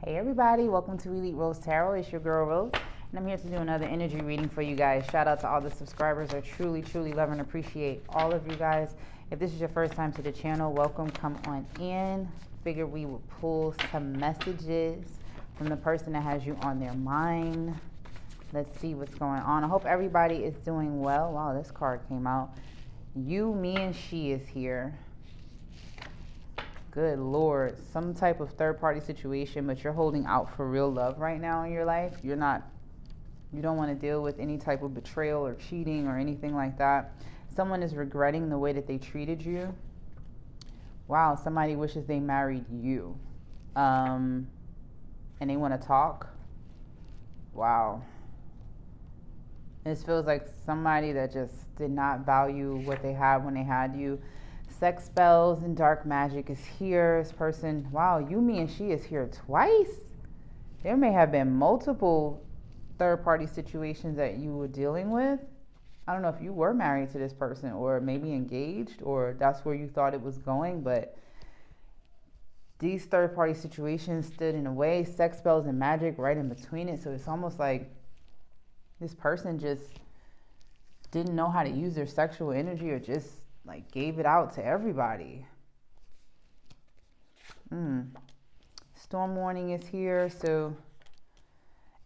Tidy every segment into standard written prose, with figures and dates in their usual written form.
Hey everybody, welcome to Elite Rose Tarot. It's your girl Rose, and I'm here to do another energy reading for you guys. Shout out to all the subscribers. I truly love and appreciate all of you guys. If this is your first time to the channel, welcome, come on in. Figure we will pull some messages from the person that has you on their mind. Let's see what's going on. I hope everybody is doing well. Wow, this card came out. You, me, and she is here. Good Lord, some type of third-party situation, but you're holding out for real love right now in your life. You don't want to deal with any type of betrayal or cheating or anything like that. Someone is regretting the way that they treated you. Wow, somebody wishes they married you. And they want to talk. Wow. This feels like somebody that just did not value what they had when they had you. Sex spells and dark magic is here. This person, wow, you, me, and she is here twice. There may have been multiple third-party situations that you were dealing with. I don't know if you were married to this person or maybe engaged or that's where you thought it was going, but these third-party situations stood in the way. Sex spells and magic right in between it. So it's almost like this person just didn't know how to use their sexual energy or just like gave it out to everybody. Storm warning is here. So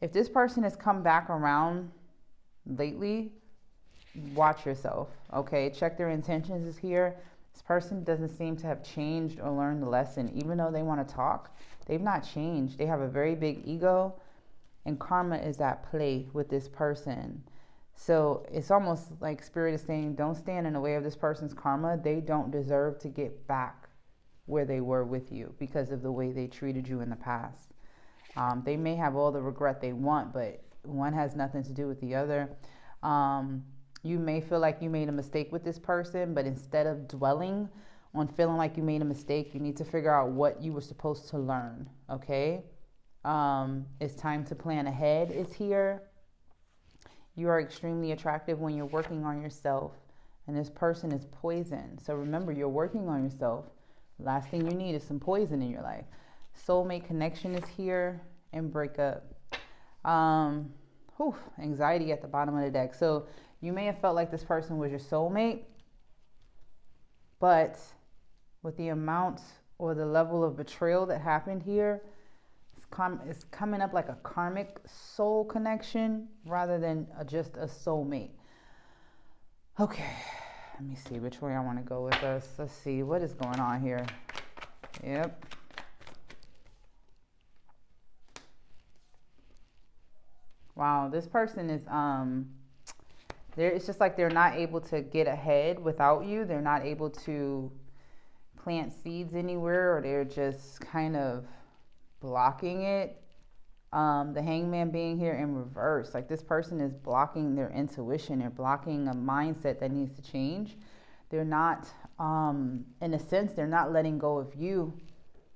if this person has come back around lately, watch yourself. Okay, check their intentions is here. This person doesn't seem to have changed or learned the lesson. Even though they want to talk, they've not changed. They have a very big ego, and karma is at play with this person. So it's almost like Spirit is saying, don't stand in the way of this person's karma. They don't deserve to get back where they were with you because of the way they treated you in the past. They may have all the regret they want, but one has nothing to do with the other. You may feel like you made a mistake with this person, but instead of dwelling on feeling like you made a mistake, you need to figure out what you were supposed to learn, okay? It's time to plan ahead is here. You are extremely attractive when you're working on yourself, and this person is poison. So remember, you're working on yourself. Last thing you need is some poison in your life. Soulmate connection is here, and breakup. Anxiety at the bottom of the deck. So you may have felt like this person was your soulmate, but with the amount or the level of betrayal that happened here, it's coming up like a karmic soul connection rather than just a soulmate. Okay, let me see which way I want to go with this. Let's see what is going on here. Yep. Wow, this person is it's just like they're not able to get ahead without you. They're not able to plant seeds anywhere, or they're just kind of blocking it. The hangman being here in reverse, like this person is blocking their intuition. They're blocking a mindset that needs to change. They're not, in a sense, they're not letting go of you.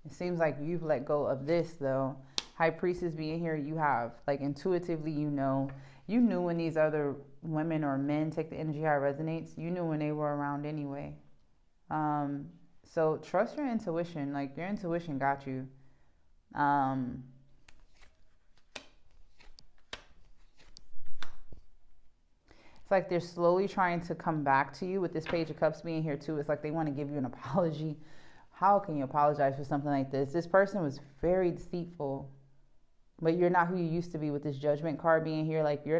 It seems like you've let go of this though. High Priestess being here, you have, like, intuitively, you knew when these other women or men, take the energy how it resonates, you knew when they were around anyway. So trust your intuition. Like, your intuition got you. It's like they're slowly trying to come back to you with this Page of Cups being here too. It's like they want to give you an apology. How can you apologize for something like this? This person was very deceitful, but you're not who you used to be with this Judgment card being here. Like, they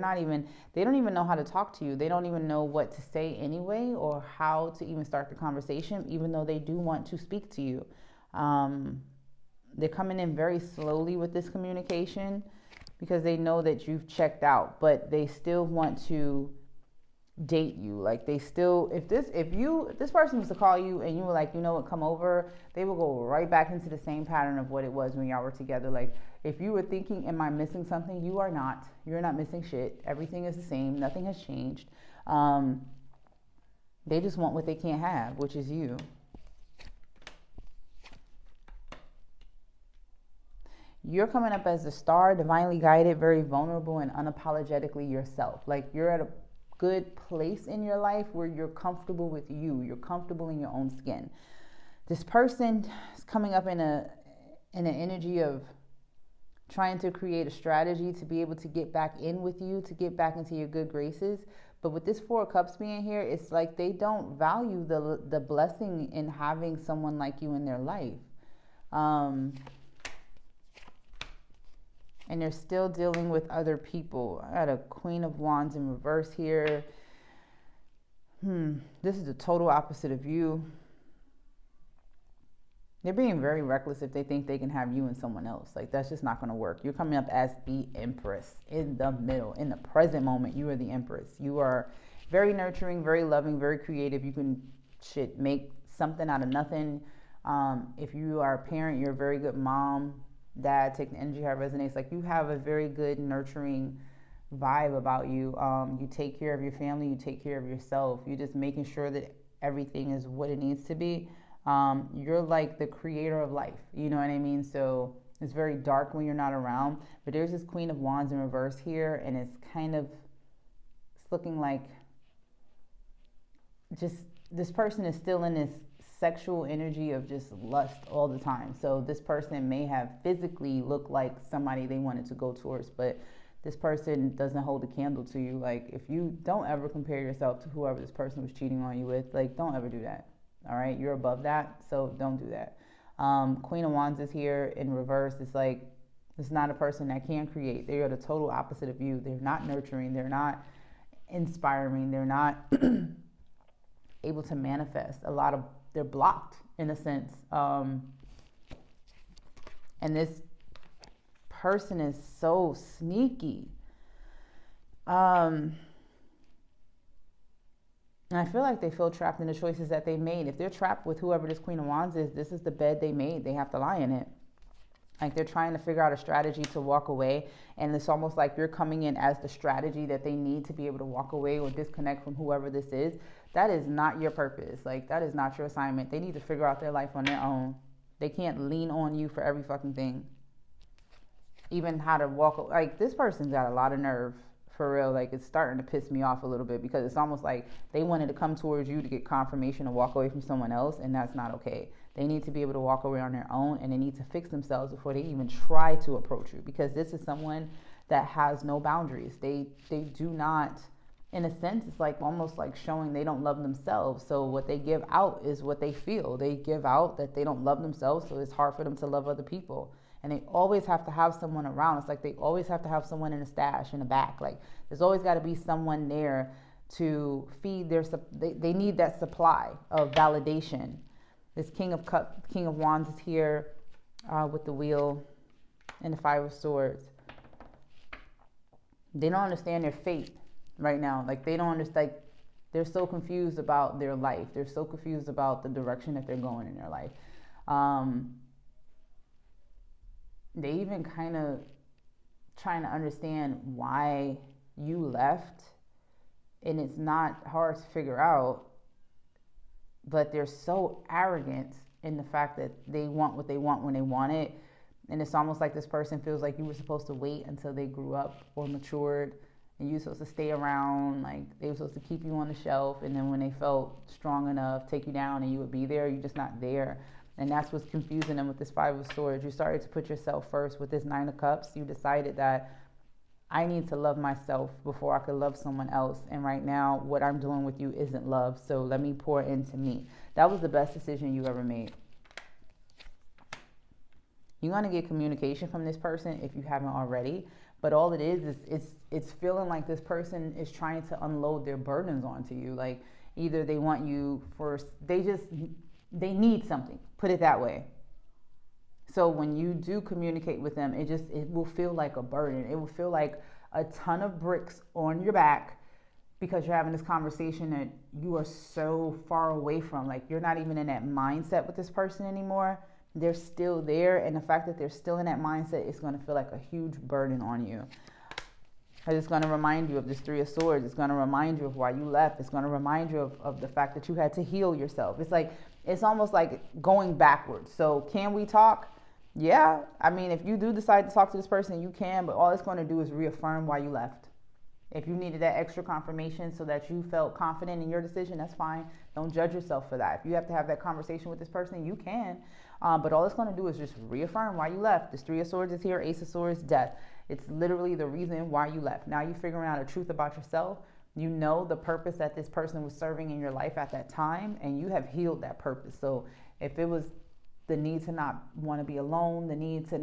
don't even know how to talk to you. They don't even know what to say anyway, or how to even start the conversation, even though they do want to speak to you. They're coming in very slowly with this communication because they know that you've checked out, but they still want to date you. Like, they still, if this person was to call you and you were like, you know what, come over, they will go right back into the same pattern of what it was when y'all were together. Like, if you were thinking, am I missing something? You are not. You're not missing shit. Everything is the same. Nothing has changed. They just want what they can't have, which is you. You're coming up as a star, divinely guided, very vulnerable, and unapologetically yourself. Like, you're at a good place in your life where you're comfortable with you. You're comfortable in your own skin. This person is coming up in an energy of trying to create a strategy to be able to get back in with you, to get back into your good graces. But with this Four of Cups being here, it's like they don't value the blessing in having someone like you in their life. And they're still dealing with other people. I got a Queen of Wands in reverse here. This is the total opposite of you. They're being very reckless if they think they can have you and someone else. Like, that's just not going to work. You're coming up as the Empress in the middle. In the present moment, you are the Empress. You are very nurturing, very loving, very creative. You can make something out of nothing. If you are a parent, you're a very good mom, dad. Take the energy how it resonates. Like, you have a very good, nurturing vibe about you. You take care of your family. You take care of yourself. You're just making sure that everything is what it needs to be. You're like the creator of life, you know what I mean? So it's very dark when you're not around, but there's this Queen of Wands in reverse here, and it's looking like just this person is still in this sexual energy of just lust all the time. So this person may have physically looked like somebody they wanted to go towards, but this person doesn't hold a candle to you. Like, if you don't ever compare yourself to whoever this person was cheating on you with, like, don't ever do that. All right, you're above that, so don't do that. Queen of Wands is here in reverse. It's like, it's not a person that can create. They are the total opposite of you. They're not nurturing. They're not inspiring. They're not able to manifest. They're blocked in a sense. And this person is so sneaky. And I feel like they feel trapped in the choices that they made. If they're trapped with whoever this Queen of Wands is, this is the bed they made. They have to lie in it. Like, they're trying to figure out a strategy to walk away. And it's almost like you're coming in as the strategy that they need to be able to walk away or disconnect from whoever this is. That is not your purpose. Like, that is not your assignment. They need to figure out their life on their own. They can't lean on you for every fucking thing. Even how to walk. Like, this person's got a lot of nerve. For real, like, it's starting to piss me off a little bit, because it's almost like they wanted to come towards you to get confirmation and walk away from someone else, and that's not okay. They need to be able to walk away on their own, and they need to fix themselves before they even try to approach you, because this is someone that has no boundaries. They do not, in a sense, it's like almost like showing they don't love themselves. So what they give out is what they feel. They give out that they don't love themselves, so it's hard for them to love other people. And they always have to have someone around. It's like they always have to have someone in a stash in the back. Like, there's always got to be someone there to feed they need that supply of validation. This King of Wands is here with the Wheel and the Five of Swords. They don't understand their fate right now. Like, they don't understand. Like, they're so confused about their life. They're so confused about the direction that they're going in their life. They even kind of trying to understand why you left, and it's not hard to figure out, but they're so arrogant in the fact that they want what they want when they want it. And it's almost like this person feels like you were supposed to wait until they grew up or matured, and you were supposed to stay around. Like, they were supposed to keep you on the shelf, and then when they felt strong enough, take you down, and you would be there. You're just not there. And that's what's confusing them with this Five of Swords. You started to put yourself first with this Nine of Cups. You decided that I need to love myself before I could love someone else. And right now, what I'm doing with you isn't love. So let me pour into me. That was the best decision you ever made. You're going to get communication from this person if you haven't already. But all it is it's feeling like this person is trying to unload their burdens onto you. Like, either they want you first, they need something, put it that way. So when you do communicate with them, it will feel like a burden. It will feel like a ton of bricks on your back, because you're having this conversation that you are so far away from. Like, you're not even in that mindset with this person anymore. They're still there, and the fact that they're still in that mindset is going to feel like a huge burden on you. It's going to remind you of this Three of Swords. It's going to remind you of why you left. It's going to remind you of the fact that you had to heal yourself. It's almost like going backwards. So can we talk? Yeah. I mean, if you do decide to talk to this person, you can, but all it's going to do is reaffirm why you left. If you needed that extra confirmation so that you felt confident in your decision, that's fine. Don't judge yourself for that. If you have to have that conversation with this person, you can. But all it's going to do is just reaffirm why you left. This Three of Swords is here, Ace of Swords, death. It's literally the reason why you left. Now you're figuring out a truth about yourself. You know the purpose that this person was serving in your life at that time, and you have healed that purpose. So if it was the need to not want to be alone, the need to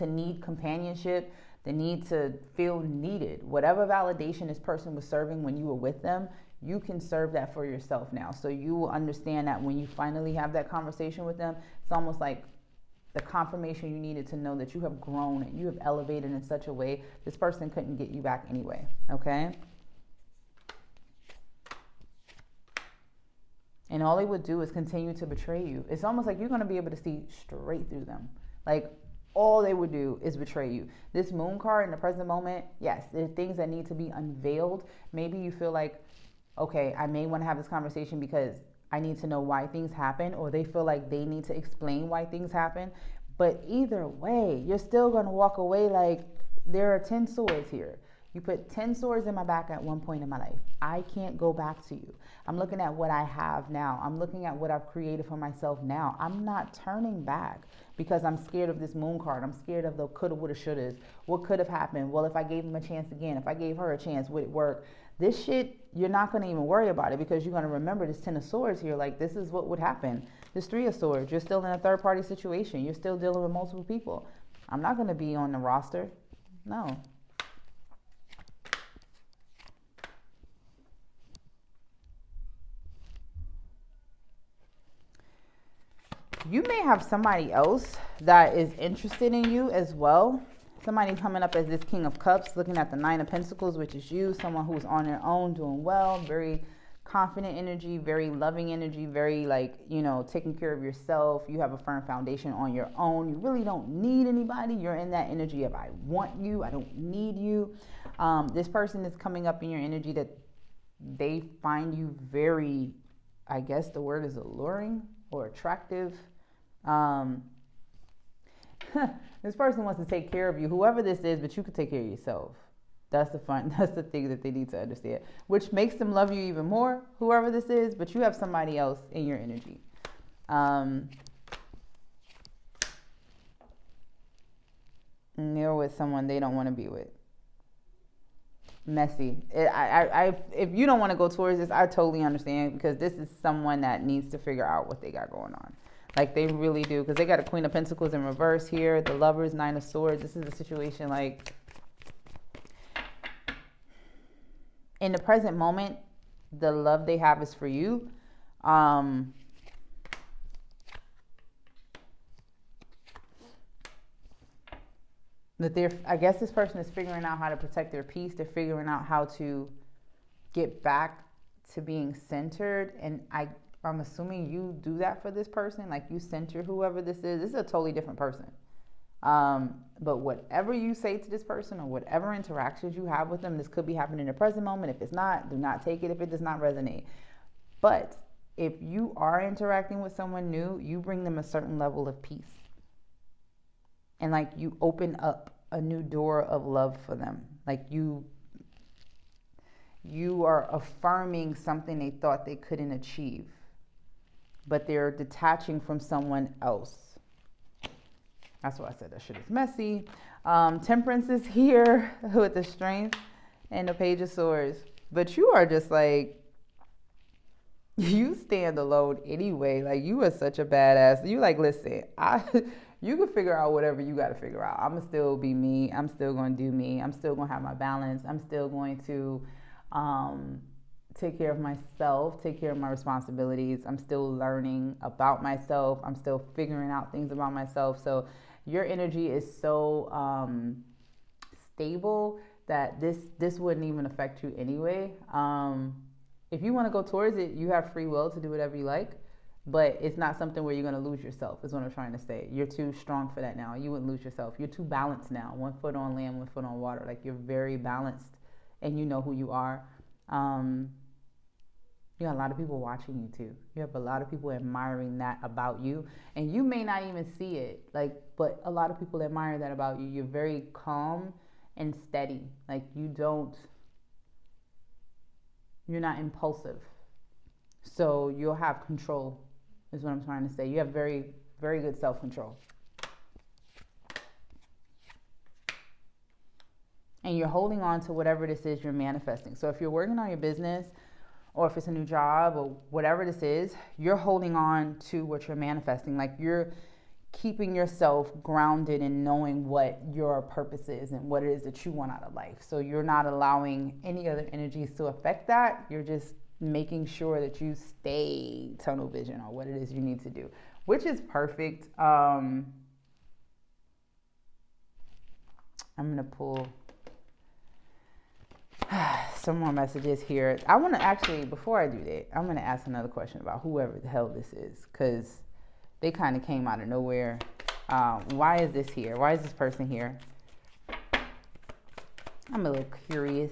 need companionship, the need to feel needed, whatever validation this person was serving when you were with them, you can serve that for yourself now. So you will understand that when you finally have that conversation with them, it's almost like the confirmation you needed to know that you have grown and you have elevated in such a way this person couldn't get you back anyway, okay? And all they would do is continue to betray you. It's almost like you're going to be able to see straight through them. Like, all they would do is betray you. This Moon card in the present moment, yes, there's things that need to be unveiled. Maybe you feel like, okay, I may want to have this conversation because I need to know why things happen, or they feel like they need to explain why things happen. But either way, you're still going to walk away like there are 10 swords here. You put 10 swords in my back at one point in my life. I can't go back to you. I'm looking at what I have now. I'm looking at what I've created for myself now. I'm not turning back because I'm scared of this Moon card. I'm scared of the coulda, woulda, shouldas. What could have happened? Well, if I gave him a chance again, if I gave her a chance, would it work? This shit, you're not going to even worry about it because you're going to remember this 10 of swords here. Like, this is what would happen. This 3 of swords, you're still in a third party situation. You're still dealing with multiple people. I'm not going to be on the roster. No. You may have somebody else that is interested in you as well. Somebody coming up as this King of Cups, looking at the 9 of Pentacles, which is you. Someone who's on their own, doing well, very confident energy, very loving energy, very like, you know, taking care of yourself. You have a firm foundation on your own. You really don't need anybody. You're in that energy of I want you, I don't need you. This person is coming up in your energy that they find you very, I guess the word is alluring or attractive. This person wants to take care of you, whoever this is, but you could take care of yourself. That's the thing that they need to understand, which makes them love you even more, whoever this is, but you have somebody else in your energy. And they're with someone they don't want to be with. Messy. If you don't want to go towards this, I totally understand, because this is someone that needs to figure out what they got going on. Like, they really do, because they got a Queen of Pentacles in reverse here, the Lovers, 9 of Swords. This is a situation like, in the present moment, the love they have is for you. That I guess this person is figuring out how to protect their peace. They're figuring out how to get back to being centered. And I'm assuming you do that for this person. Like, you center whoever this is. This is a totally different person. But whatever you say to this person or whatever interactions you have with them, this could be happening in the present moment. If it's not, do not take it if it does not resonate. But if you are interacting with someone new, you bring them a certain level of peace. And like, you open up a new door of love for them. Like, you are affirming something they thought they couldn't achieve, but they're detaching from someone else. That's why I said that shit is messy. Temperance is here with the Strength and the Page of Swords. But you are just like, you stand alone anyway. Like, you are such a badass. You like, listen, you can figure out whatever you got to figure out. I'm going to still be me. I'm still going to do me. I'm still going to have my balance. I'm still going to take care of myself, take care of my responsibilities. I'm still learning about myself. I'm still figuring out things about myself. So your energy is so stable that this wouldn't even affect you anyway. If you want to go towards it, you have free will to do whatever you like, but it's not something where you're going to lose yourself, is what I'm trying to say. You're too strong for that now. You wouldn't lose yourself. You're too balanced now. 1 foot on land, 1 foot on water. Like, you're very balanced and you know who you are. You got a lot of people watching you too. You have a lot of people admiring that about you, and you may not even see it, like, but a lot of people admire that about you. You're very calm and steady. Like, you're not impulsive. So you'll have control is what I'm trying to say. You have very, very good self-control. And you're holding on to whatever this is you're manifesting. So if you're working on your business, or if it's a new job, or whatever this is, you're holding on to what you're manifesting. Like, you're keeping yourself grounded in knowing what your purpose is and what it is that you want out of life. So you're not allowing any other energies to affect that. You're just making sure that you stay tunnel vision on what it is you need to do, which is perfect. I'm going to pull some more messages here. I want to actually, before I do that, I'm going to ask another question about whoever the hell this is, because they kind of came out of nowhere. Why is this here? Why is this person here? I'm a little curious.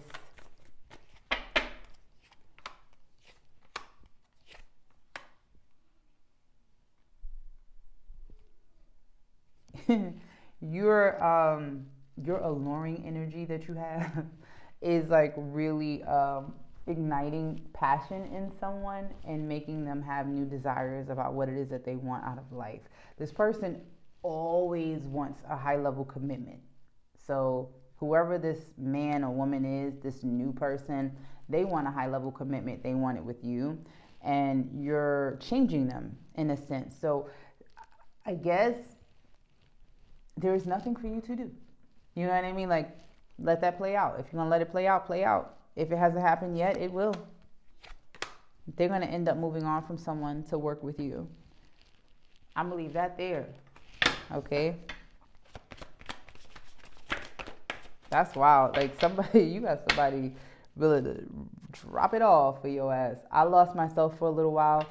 Your alluring energy that you have is like really igniting passion in someone and making them have new desires about what it is that they want out of life. This person always wants a high level commitment. So whoever this man or woman is, this new person, they want a high level commitment. They want it with you, and you're changing them in a sense. So I guess there's nothing for you to do. You know what I mean? Like, let that play out. If you're going to let it play out, play out. If it hasn't happened yet, it will. They're going to end up moving on from someone to work with you. I'm going to leave that there. Okay? That's wild. Like, you got somebody willing to drop it all for your ass. I lost myself for a little while.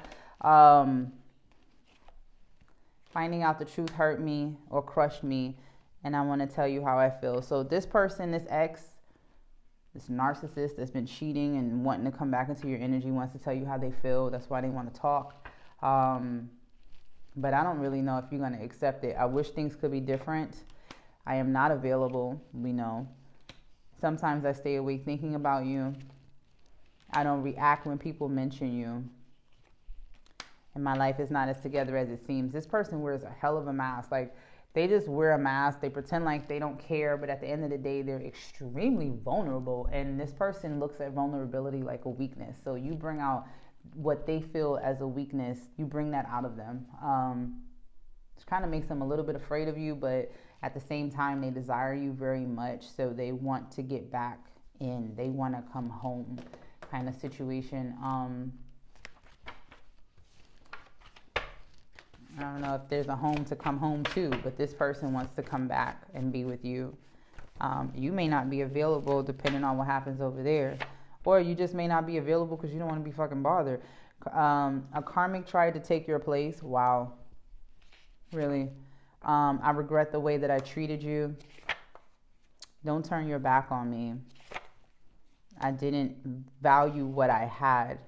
Finding out the truth hurt me or crushed me. And I want to tell you how I feel. So this person, this ex, this narcissist that's been cheating and wanting to come back into your energy, wants to tell you how they feel. That's why they want to talk. But I don't really know if you're going to accept it. I wish things could be different. I am not available, we know. Sometimes I stay awake thinking about you. I don't react when people mention you. And my life is not as together as it seems. This person wears a hell of a mask. Like, they just wear a mask. They pretend like they don't care, but at the end of the day, they're extremely vulnerable. And this person looks at vulnerability like a weakness. So you bring out what they feel as a weakness. You bring that out of them. It kind of makes them a little bit afraid of you, but at the same time, they desire you very much. So they want to get back in. They want to come home kind of situation. I don't know if there's a home to come home to, but this person wants to come back and be with you. You may not be available depending on what happens over there. Or you just may not be available because you don't want to be fucking bothered. A karmic tried to take your place. Wow. Really. I regret the way that I treated you. Don't turn your back on me. I didn't value what I had.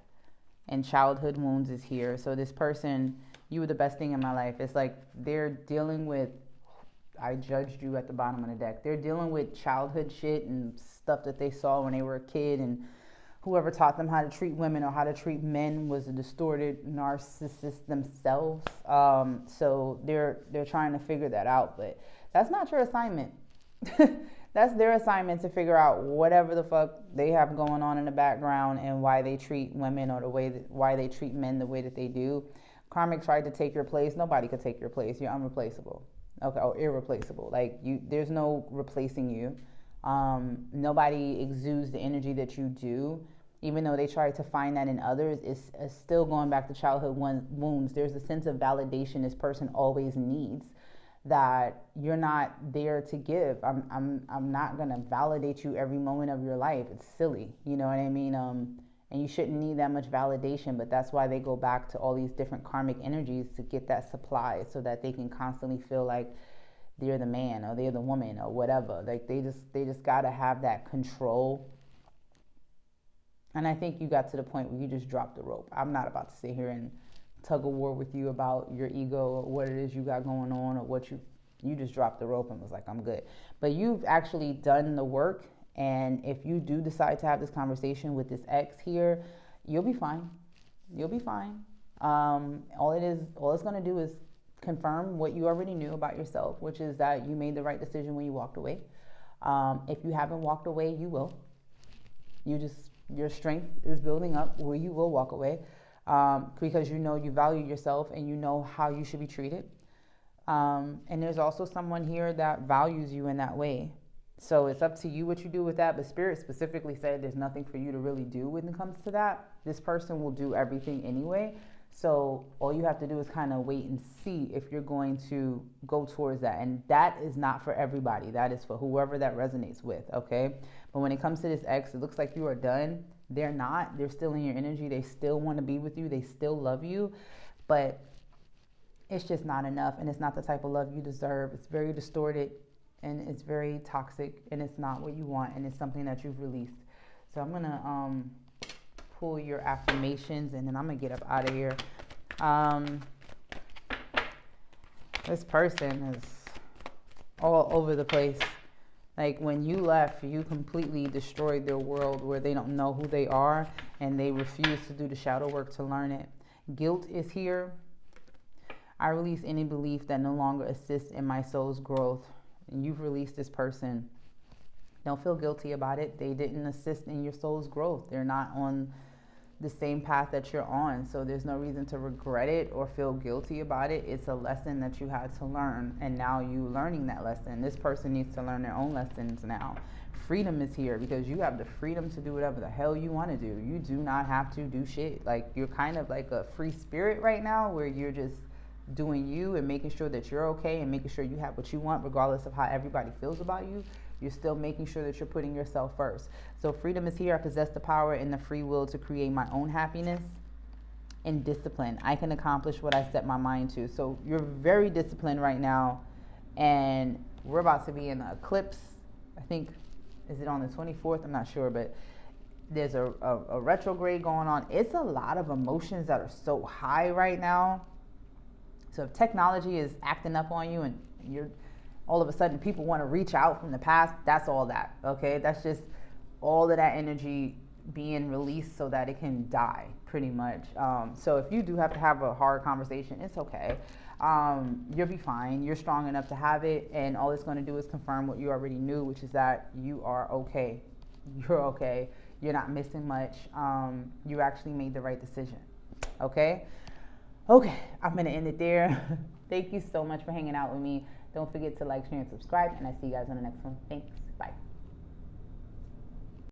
And childhood wounds is here. So this person, you were the best thing in my life. It's like they're dealing with, I judged you at the bottom of the deck. They're dealing with childhood shit and stuff that they saw when they were a kid, and whoever taught them how to treat women or how to treat men was a distorted narcissist themselves. So they're trying to figure that out, but that's not your assignment. That's their assignment, to figure out whatever the fuck they have going on in the background and why they treat women or why they treat men the way that they do. Karmic tried to take your place. Nobody could take your place. You're unreplaceable. Okay, or irreplaceable. Like, there's no replacing you. Nobody exudes the energy that you do. Even though they try to find that in others, it's still going back to childhood wounds. There's a sense of validation this person always needs that you're not there to give. I'm not gonna validate you every moment of your life. It's silly, you know what I mean? And you shouldn't need that much validation, but that's why they go back to all these different karmic energies to get that supply, so that they can constantly feel like they're the man or they're the woman or whatever. Like, they just gotta have that control. And I think you got to the point where you just dropped the rope. I'm not about to sit here and tug a war with you about your ego or what it is you got going on, or what you just dropped the rope and was like, I'm good. But you've actually done the work. And if you do decide to have this conversation with this ex here, you'll be fine. You'll be fine. All it's going to do is confirm what you already knew about yourself, which is that you made the right decision when you walked away. If you haven't walked away, you will. Your strength is building up where you will walk away, because you know you value yourself and you know how you should be treated. And there's also someone here that values you in that way. So it's up to you what you do with that. But Spirit specifically said there's nothing for you to really do when it comes to that. This person will do everything anyway. So all you have to do is kind of wait and see if you're going to go towards that. And that is not for everybody. That is for whoever that resonates with, okay? But when it comes to this ex, it looks like you are done. They're not. They're still in your energy. They still want to be with you. They still love you. But it's just not enough. And it's not the type of love you deserve. It's very distorted. And it's very toxic. And it's not what you want. And it's something that you've released. So I'm going to pull your affirmations, and then I'm gonna get up out of here. This person is all over the place. Like when you left, you completely destroyed their world where they don't know who they are and they refuse to do the shadow work to learn it. Guilt is here. I release any belief that no longer assists in my soul's growth. And you've released this person. Don't feel guilty about it. They didn't assist in your soul's growth. They're not on the same path that you're on. So there's no reason to regret it or feel guilty about it. It's a lesson that you had to learn. And now you learning that lesson. This person needs to learn their own lessons now. Freedom is here because you have the freedom to do whatever the hell you want to do. You do not have to do shit. Like you're kind of like a free spirit right now where you're just doing you and making sure that you're okay and making sure you have what you want regardless of how everybody feels about you. You're still making sure that you're putting yourself first. So freedom is here. I possess the power and the free will to create my own happiness and discipline. I can accomplish what I set my mind to. So you're very disciplined right now. And we're about to be in an eclipse. I think, is it on the 24th? I'm not sure, but there's a retrograde going on. It's a lot of emotions that are so high right now. So if technology is acting up on you and you're all of a sudden people want to reach out from the past, that's all that, okay? That's just all of that energy being released so that it can die, pretty much. So if you do have to have a hard conversation, it's okay. You'll be fine. You're strong enough to have it, and all it's going to do is confirm what you already knew, which is that you are okay. You're okay. You're not missing much. You actually made the right decision, okay? Okay, I'm going to end it there. Thank you so much for hanging out with me. Don't forget to like, share, and subscribe, and I see you guys on the next one. Thanks.